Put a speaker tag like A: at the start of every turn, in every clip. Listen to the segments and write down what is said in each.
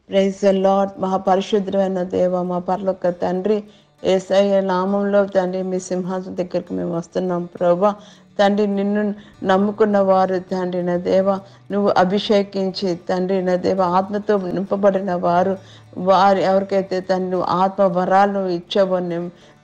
A: Praise the lord. మహాపరిశుద్ధమైన దేవ, మా పరలోక తండ్రి, యేసయ్య నామంలో తండ్రి మీ సింహాసనం దగ్గరికి మేము వస్తున్నాం ప్రభా. తండ్రి నిన్ను నమ్ముకున్న వారు తండ్రి నా దేవ, నువ్వు అభిషేకించి తండ్రి నా దేవ ఆత్మతో నింపబడిన వారు ఎవరికైతే తండ్రి నువ్వు ఆత్మ వరాలు ఇచ్చావో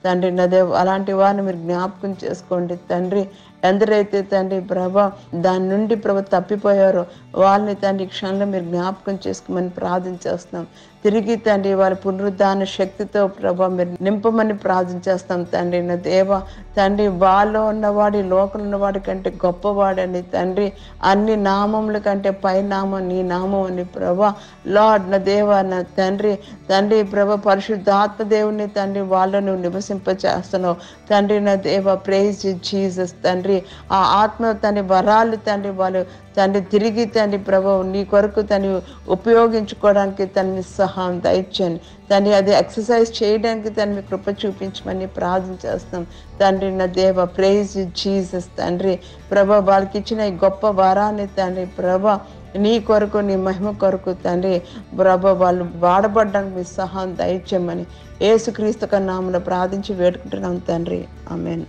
A: తండ్రి నా దేవ, అలాంటి వారిని మీరు జ్ఞాపకం చేసుకోండి తండ్రి. ఎందరైతే తండ్రి ప్రభా దాని నుండి తప్పిపోయారో వాళ్ళని తండ్రి క్షణంలో మీరు జ్ఞాపకం చేసుకోమని ప్రార్థన చేస్తున్నాం. తిరిగి తండ్రి వారి పునరుద్ధాన శక్తితో ప్రభా మీరు నింపమని ప్రార్థన చేస్తాం తండ్రి నా దేవ. తండ్రి వాళ్ళలో ఉన్నవాడు లోకంలో ఉన్నవాడి కంటే గొప్పవాడని తండ్రి, అన్ని నామముల కంటే పై నామం నీ నామం అని ప్రభా. లార్డ్ నా దేవ నా తండ్రి ప్రభా పరిశుద్ధాత్మ దేవుని తండ్రి వాళ్ళను నువ్వు నివసింపచేస్తున్నావు తండ్రి నా దేవ. ప్రైజ్ జీసస్ తండ్రి. ఆ ఆత్మ తండ్రి వరాలు తండ్రి వాళ్ళు తండ్రి తిరిగి తండ్రి ప్రభు నీ కొరకు తండ్రి ఉపయోగించుకోవడానికి తండ్రి సహాయం దయచేయండి తండ్రి. అది ఎక్సర్సైజ్ చేయడానికి తండ్రి కృప చూపించమని ప్రార్థన చేస్తాం తండ్రి నా దేవ. ప్రైజ్ జీసస్ తండ్రి ప్రభా వాళ్ళకి ఇచ్చిన ఈ గొప్ప వరాన్ని తండ్రి ప్రభా నీ కొరకు నీ మహిమ కొరకు తండ్రి ప్రభా వాళ్ళు వాడబడ్డానికి మీ సహాయం దయచేయమని యేసుక్రీస్తు నామములో ప్రార్థించి వేడుకుంటున్నాం తండ్రి. ఆమేన్.